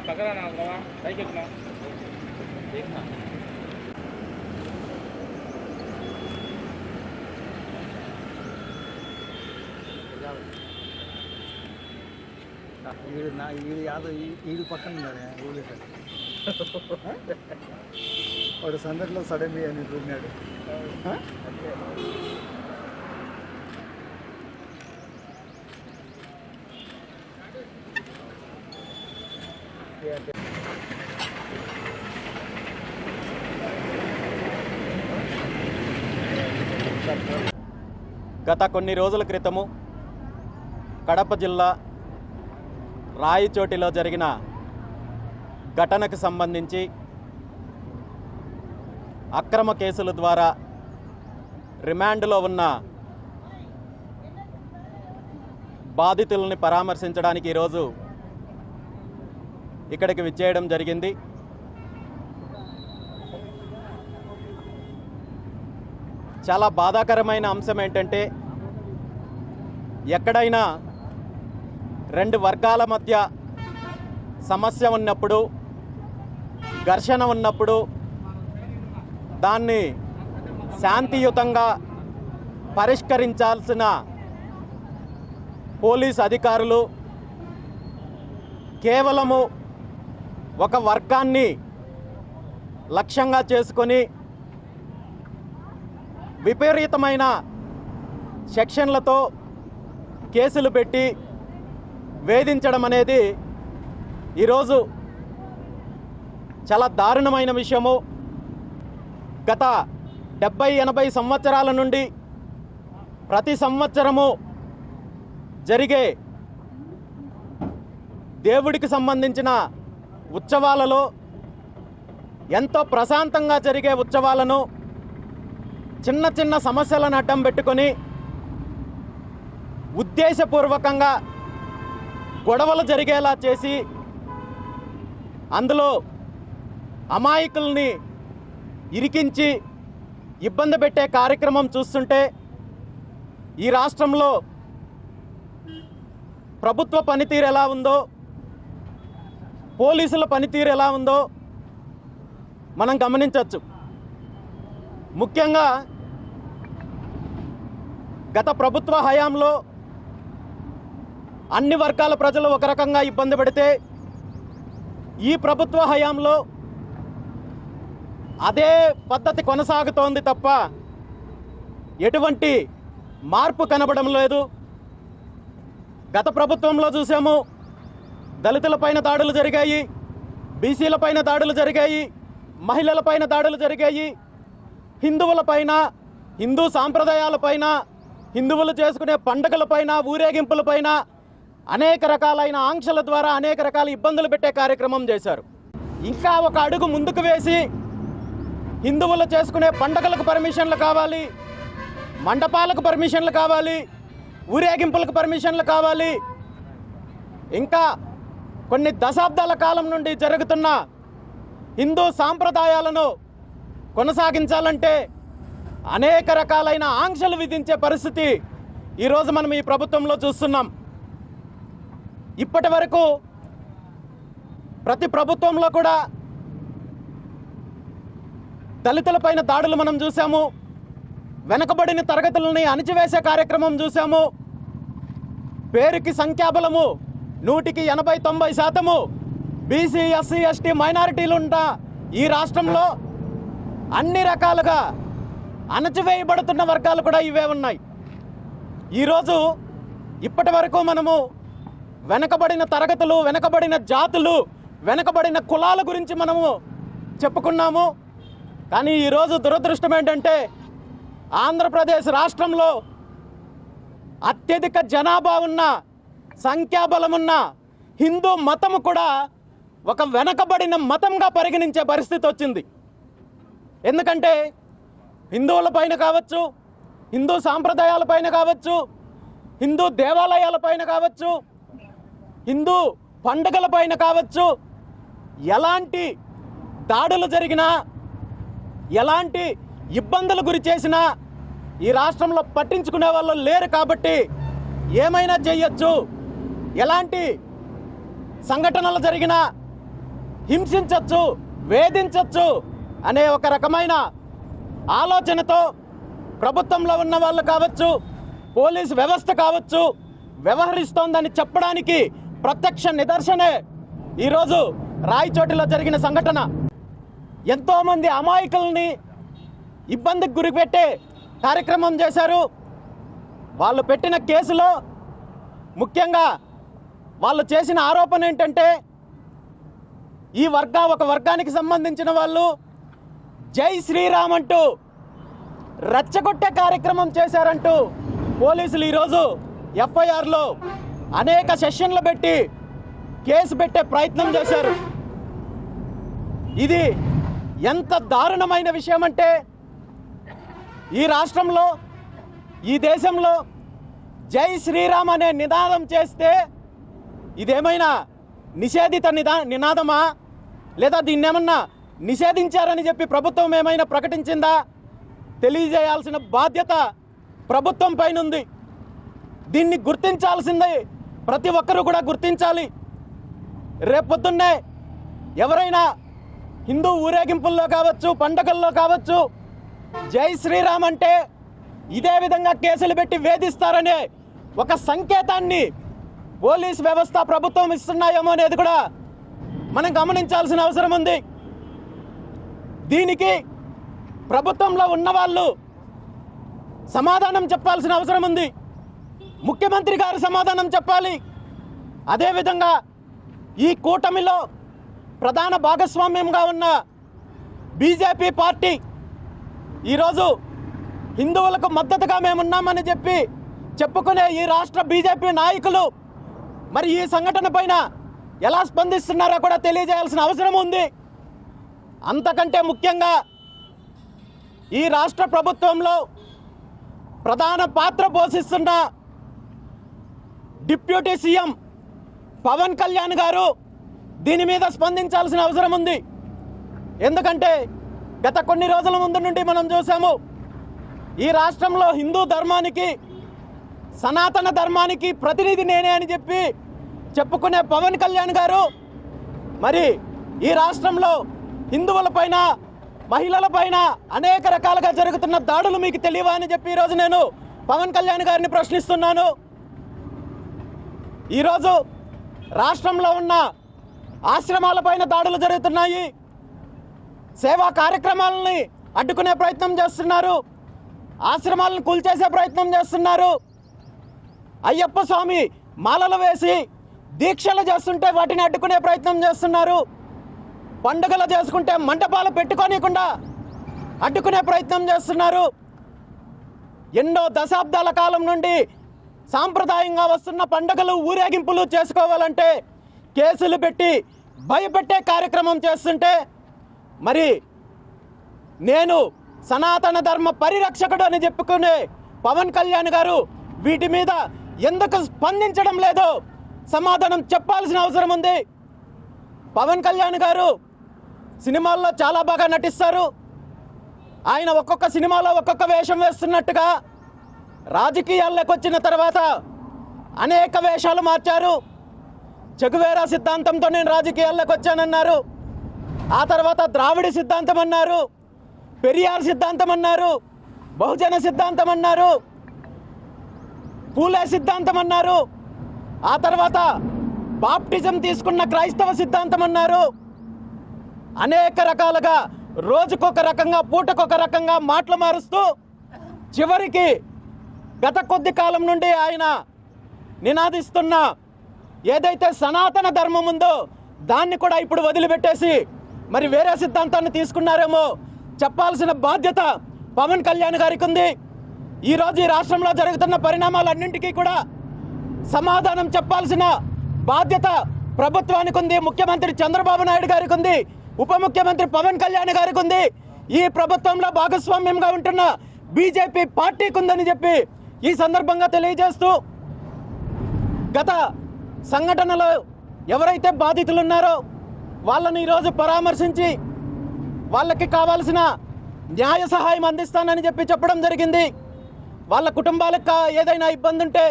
पकड़ा ना कहीं कितना देखना ఈడు పక్కన వాడు సందర్లో సడన్లీ అని ఉన్నాడు. గత కొన్ని రోజుల క్రితము కడప జిల్లా రాయచోటిలో జరిగిన ఘటనకు సంబంధించి అక్రమ కేసుల ద్వారా రిమాండ్లో ఉన్న బాధితులని పరామర్శించడానికి ఈరోజు ఇక్కడికి విచ్చేయడం జరిగింది. చాలా బాధాకరమైన అంశం ఏంటంటే, ఎక్కడైనా రెండు వర్గాల మధ్య సమస్య ఉన్నప్పుడు, ఘర్షణ ఉన్నప్పుడు దాన్ని శాంతియుతంగా పరిష్కరించాల్సిన పోలీస్ అధికారులు కేవలము ఒక వర్గాన్ని లక్ష్యంగా చేసుకొని విపరీతమైన సెక్షన్లతో కేసులు పెట్టి వేధించడం అనేది ఈరోజు చాలా దారుణమైన విషయము. గత 70-80 సంవత్సరాల నుండి ప్రతి సంవత్సరము జరిగే దేవుడికి సంబంధించిన ఉత్సవాలలో, ఎంతో ప్రశాంతంగా జరిగే ఉత్సవాలను చిన్న చిన్న సమస్యలను అడ్డం పెట్టుకొని ఉద్దేశపూర్వకంగా గొడవలు జరిగేలా చేసి అందులో అమాయకుల్ని ఇరికించి ఇబ్బంది పెట్టే కార్యక్రమం చూస్తుంటే ఈ రాష్ట్రంలో ప్రభుత్వ పనితీరు ఎలా ఉందో, పోలీసుల పనితీరు ఎలా ఉందో మనం గమనించవచ్చు. ముఖ్యంగా గత ప్రభుత్వ హయాంలో అన్ని వర్గాల ప్రజలు ఒక రకంగా ఇబ్బంది పడితే, ఈ ప్రభుత్వ హయాంలో అదే పద్ధతి కొనసాగుతోంది తప్ప ఎటువంటి మార్పు కనబడడం లేదు. గత ప్రభుత్వంలో చూసాము, దళితులపైన దాడులు జరిగాయి, బీసీలపైన దాడులు జరిగాయి, మహిళలపైన దాడులు జరిగాయి, హిందువులపైన, హిందూ సాంప్రదాయాలపైన, హిందువులు చేసుకునే పండుగలపైన, ఊరేగింపులపైన అనేక రకాలైన ఆంక్షల ద్వారా అనేక రకాల ఇబ్బందులు పెట్టే కార్యక్రమం చేశారు. ఇంకా ఒక అడుగు ముందుకు వేసి హిందువులు చేసుకునే పండుగలకు పర్మిషన్లు కావాలి, మండపాలకు పర్మిషన్లు కావాలి, ఊరేగింపులకు పర్మిషన్లు కావాలి, ఇంకా కొన్ని దశాబ్దాల కాలం నుండి జరుగుతున్న హిందూ సాంప్రదాయాలను కొనసాగించాలంటే అనేక రకాలైన ఆంక్షలు విధించే పరిస్థితి ఈరోజు మనం ఈ ప్రభుత్వంలో చూస్తున్నాం. ఇప్పటి వరకు ప్రతి ప్రభుత్వంలో కూడా దళితులపైన దాడులు మనం చూసాము, వెనకబడిన తరగతులని అణిచివేసే కార్యక్రమం చూసాము. పేరుకి సంఖ్యాబలము 100కి 80-90% బీసీ, ఎస్సీ, ఎస్టీ మైనారిటీలు ఉన్న ఈ రాష్ట్రంలో అన్ని రకాలుగా అణచివేయబడుతున్న వర్గాలు కూడా ఇవే ఉన్నాయి. ఈరోజు ఇప్పటి వరకు మనము వెనకబడిన తరగతులు, వెనకబడిన జాతులు, వెనకబడిన కులాల గురించి మనము చెప్పుకున్నాము. కానీ ఈరోజు దురదృష్టం ఏంటంటే, ఆంధ్రప్రదేశ్ రాష్ట్రంలో అత్యధిక జనాభా ఉన్న, సంఖ్యాబలమున్న హిందూ మతము కూడా ఒక వెనకబడిన మతంగా పరిగణించే పరిస్థితి వచ్చింది. ఎందుకంటే హిందువులపైన కావచ్చు, హిందూ సాంప్రదాయాలపైన కావచ్చు, హిందూ దేవాలయాలపైన కావచ్చు, హిందూ పండుగలపైన కావచ్చు, ఎలాంటి దాడులు జరిగినా, ఎలాంటి ఇబ్బందులు గురి చేసినా ఈ రాష్ట్రంలో పట్టించుకునే వాళ్ళు లేరు. కాబట్టి ఏమైనా చేయొచ్చు, ఎలాంటి సంఘటనలు జరిగినా హింసించవచ్చు, వేధించవచ్చు అనే ఒక రకమైన ఆలోచనతో ప్రభుత్వంలో ఉన్న వాళ్ళు కావచ్చు, పోలీసు వ్యవస్థ కావచ్చు వ్యవహరిస్తోందని చెప్పడానికి ప్రత్యక్ష నిదర్శనే ఈరోజు రాయచోటిలో జరిగిన సంఘటన. ఎంతోమంది అమాయకుల్ని ఇబ్బందికి గురిపెట్టే కార్యక్రమం చేశారు. వాళ్ళు పెట్టిన కేసులో ముఖ్యంగా వాళ్ళు చేసిన ఆరోపణ ఏంటంటే ఒక వర్గానికి సంబంధించిన వాళ్ళు జై శ్రీరామ్ అంటూ రెచ్చగొట్టే కార్యక్రమం చేశారంటూ పోలీసులు ఈరోజు ఎఫ్ఐఆర్లో అనేక సెషన్లు పెట్టి కేసు పెట్టే ప్రయత్నం చేశారు. ఇది ఎంత దారుణమైన విషయం అంటే ఈ రాష్ట్రంలో, ఈ దేశంలో జై శ్రీరామ్ అనే నినాదం చేస్తే ఇదేమైనా నిషేధిత నినాదమా, లేదా దీన్ని ఏమన్నా నిషేధించారని చెప్పి ప్రభుత్వం ఏమైనా ప్రకటించిందా? తెలియజేయాల్సిన బాధ్యత ప్రభుత్వం పైన ఉంది. దీన్ని గుర్తించాల్సిందే, ప్రతి ఒక్కరూ కూడా గుర్తించాలి. రేపొద్దున్నే ఎవరైనా హిందూ ఊరేగింపుల్లో కావచ్చు, పండగల్లో కావచ్చు జై శ్రీరామ్ అంటే ఇదే విధంగా కేసులు పెట్టి వేధిస్తారనే ఒక సంకేతాన్ని పోలీస్ వ్యవస్థ, ప్రభుత్వం ఇస్తున్నాయేమో అనేది కూడా మనం గమనించాల్సిన అవసరం ఉంది. దీనికి ప్రభుత్వంలో ఉన్నవాళ్ళు సమాధానం చెప్పాల్సిన అవసరం ఉంది. ముఖ్యమంత్రి గారు సమాధానం చెప్పాలి. అదేవిధంగా ఈ కూటమిలో ప్రధాన భాగస్వామ్యంగా ఉన్న బీజేపీ పార్టీ ఈరోజు హిందువులకు మద్దతుగా మేమున్నామని చెప్పుకునే ఈ రాష్ట్ర బీజేపీ నాయకులు మరి ఈ సంఘటన పైన ఎలా స్పందిస్తున్నారో కూడా తెలియజేయాల్సిన అవసరం ఉంది. అంతకంటే ముఖ్యంగా ఈ రాష్ట్ర ప్రభుత్వంలో ప్రధాన పాత్ర పోషిస్తున్న డిప్యూటీ సీఎం పవన్ కళ్యాణ్ గారు దీని మీద స్పందించాల్సిన అవసరం ఉంది. ఎందుకంటే గత కొన్ని రోజుల ముందు నుండి మనం చూసాము, ఈ రాష్ట్రంలో హిందూ ధర్మానికి, సనాతన ధర్మానికి ప్రతినిధి నేనే అని చెప్పుకునే పవన్ కళ్యాణ్ గారు మరి ఈ రాష్ట్రంలో హిందువులపైన, మహిళలపైన అనేక రకాలుగా జరుగుతున్న దాడులు మీకు తెలియవా అని ఈరోజు నేను పవన్ కళ్యాణ్ గారిని ప్రశ్నిస్తున్నాను. ఈరోజు రాష్ట్రంలో ఉన్న ఆశ్రమాలపైన దాడులు జరుగుతున్నాయి. సేవా కార్యక్రమాలని అడ్డుకునే ప్రయత్నం చేస్తున్నారు. ఆశ్రమాలను కూల్చేసే ప్రయత్నం చేస్తున్నారు. అయ్యప్ప స్వామి మాలలు వేసి దీక్షలు చేస్తుంటే వాటిని అడ్డుకునే ప్రయత్నం చేస్తున్నారు. పండుగలు చేసుకుంటే మంటపాలు పెట్టుకోనికుండా అడ్డుకునే ప్రయత్నం చేస్తున్నారు. ఎన్నో దశాబ్దాల కాలం నుండి సాంప్రదాయంగా వస్తున్న పండుగలు, ఊరేగింపులు చేసుకోవాలంటే కేసులు పెట్టి భయపెట్టే కార్యక్రమం చేస్తుంటే మరి నేను సనాతన ధర్మ పరిరక్షకుడు అని చెప్పుకునే పవన్ కళ్యాణ్ గారు వీటి మీద ఎందుకు స్పందించడం లేదో సమాధానం చెప్పాల్సిన అవసరం ఉంది. పవన్ కళ్యాణ్ గారు సినిమాల్లో చాలా బాగా నటిస్తారు. ఆయన ఒక్కొక్క సినిమాలో ఒక్కొక్క వేషం వేస్తున్నట్టుగా రాజకీయాల్లోకి వచ్చిన తర్వాత అనేక వేషాలు మార్చారు. చెగువేరా సిద్ధాంతంతో నేను రాజకీయాల్లోకి వచ్చానన్నారు. ఆ తర్వాత ద్రావిడ సిద్ధాంతం అన్నారు, పెరియార్ సిద్ధాంతం అన్నారు, బహుజన సిద్ధాంతం అన్నారు, పూలే సిద్ధాంతం అన్నారు. ఆ తర్వాత బాప్టిజం తీసుకున్న క్రైస్తవ సిద్ధాంతం అన్నారు. అనేక రకాలుగా రోజుకొక రకంగా, పూటకొక రకంగా మాటలు మారుస్తూ చివరికి గత కొద్ది కాలం నుండి ఆయన నినాదిస్తున్న ఏదైతే సనాతన ధర్మం ఉందో దాన్ని కూడా ఇప్పుడు వదిలిపెట్టేసి మరి వేరే సిద్ధాంతాన్ని తీసుకున్నారేమో చెప్పాల్సిన బాధ్యత పవన్ కళ్యాణ్ గారికి ఉంది. ఈరోజు ఈ రాష్ట్రంలో జరుగుతున్న పరిణామాలన్నింటికీ కూడా సమాధానం చెప్పాల్సిన బాధ్యత ప్రభుత్వానికి ఉంది. ముఖ్యమంత్రి చంద్రబాబు నాయుడు గారికి ఉంది. ఉప ముఖ్యమంత్రి పవన్ కళ్యాణ్ గారికి ఉంది. ఈ ప్రభుత్వంలో భాగస్వామ్యంగా ఉంటున్న బీజేపీ పార్టీకి ఉందని చెప్పి ఈ సందర్భంగా తెలియజేస్తూ, గత సంఘటనలో ఎవరైతే బాధితులు ఉన్నారో వాళ్ళని ఈరోజు పరామర్శించి వాళ్ళకి కావాల్సిన న్యాయ సహాయం అందిస్తానని చెప్పడం జరిగింది. వాళ్ళ కుటుంబాలకు ఏదైనా ఇబ్బంది ఉంటే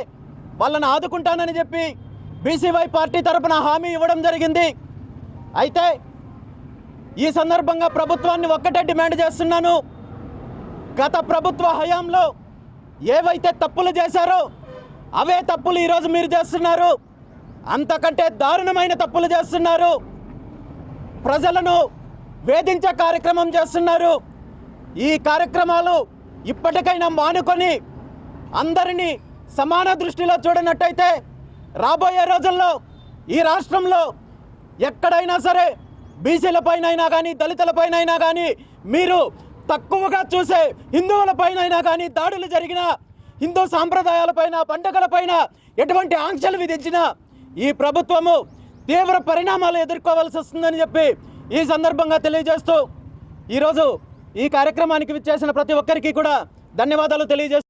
వాళ్ళని ఆదుకుంటానని చెప్పి బీసీవై పార్టీ తరపున హామీ ఇవ్వడం జరిగింది. అయితే ఈ సందర్భంగా ప్రభుత్వాన్ని ఒక్కటే డిమాండ్ చేస్తున్నాను, గత ప్రభుత్వ హయాంలో ఏవైతే తప్పులు చేశారో అవే తప్పులు ఈరోజు మీరు చేస్తున్నారు. అంతకంటే దారుణమైన తప్పులు చేస్తున్నారు. ప్రజలను వేధించే కార్యక్రమం చేస్తున్నారు. ఈ కార్యక్రమాలు ఇప్పటికైనా మానుకొని అందరినీ సమాన దృష్టిలో చూడనట్టయితే రాబోయే రోజుల్లో ఈ రాష్ట్రంలో ఎక్కడైనా సరే బీసీలపైనైనా కానీ దళితులపైనైనా కానీ మీరు తక్కువగా చూసే హిందువులపైనైనా కానీ దాడులు జరిగిన హిందూ సాంప్రదాయాలపైన పండుగలపైన ఎటువంటి ఆంక్షలు విధించినా ఈ ప్రభుత్వము తీవ్ర పరిణామాలు ఎదుర్కోవాల్సి వస్తుందని చెప్పి ఈ సందర్భంగా తెలియజేస్తూ ఈరోజు ఈ కార్యక్రమానికి విచ్చేసిన ప్రతి ఒక్కరికి కూడా ధన్యవాదాలు తెలియజేస్తూ